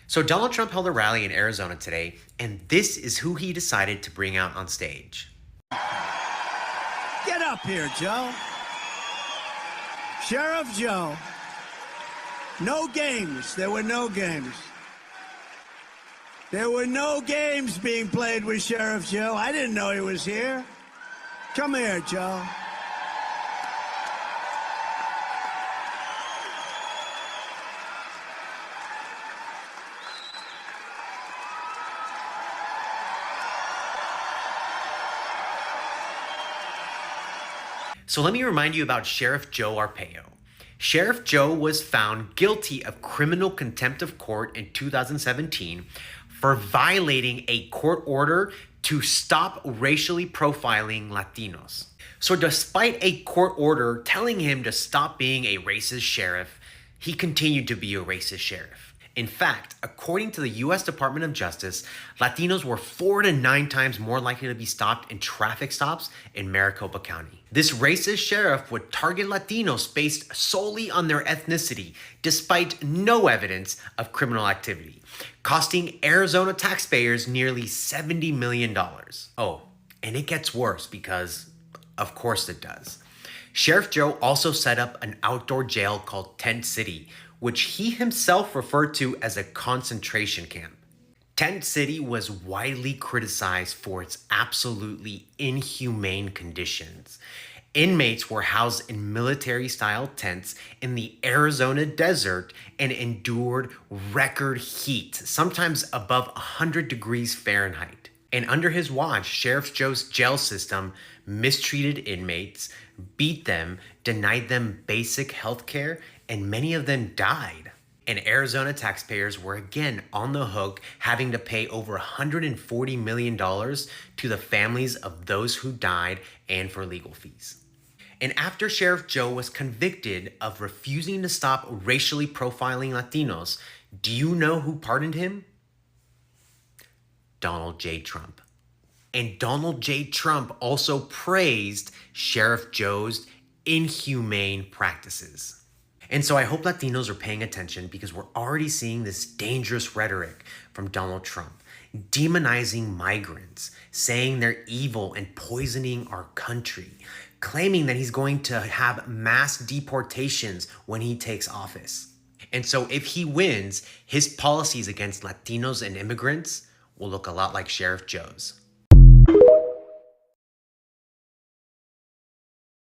So Donald Trump held a rally in Arizona today, and this is who he decided to bring out on stage. Get up here, Joe. Sheriff Joe. No games. There were no games. There were no games being played with Sheriff Joe. I didn't know he was here. Come here, Joe. So let me remind you about Sheriff Joe Arpaio. Sheriff Joe was found guilty of criminal contempt of court in 2017 for violating a court order to stop racially profiling Latinos. So despite a court order telling him to stop being a racist sheriff, he continued to be a racist sheriff. In fact, according to the US Department of Justice, Latinos were 4 to 9 times more likely to be stopped in traffic stops in Maricopa County. This racist sheriff would target Latinos based solely on their ethnicity, despite no evidence of criminal activity, costing Arizona taxpayers nearly $70 million. Oh, and it gets worse because, of course it does. Sheriff Joe also set up an outdoor jail called Tent City, which he himself referred to as a concentration camp. Tent City was widely criticized for its absolutely inhumane conditions. Inmates were housed in military-style tents in the Arizona desert and endured record heat, sometimes above 100 degrees Fahrenheit. And under his watch, Sheriff Joe's jail system mistreated inmates, beat them, denied them basic health care, and many of them died. And Arizona taxpayers were again on the hook, having to pay over $140 million to the families of those who died and for legal fees. And after Sheriff Joe was convicted of refusing to stop racially profiling Latinos, do you know who pardoned him? Donald J. Trump. And Donald J. Trump also praised Sheriff Joe's inhumane practices. And so I hope Latinos are paying attention because we're already seeing this dangerous rhetoric from Donald Trump, demonizing migrants, saying they're evil and poisoning our country, claiming that he's going to have mass deportations when he takes office. And so if he wins, his policies against Latinos and immigrants will look a lot like Sheriff Joe's.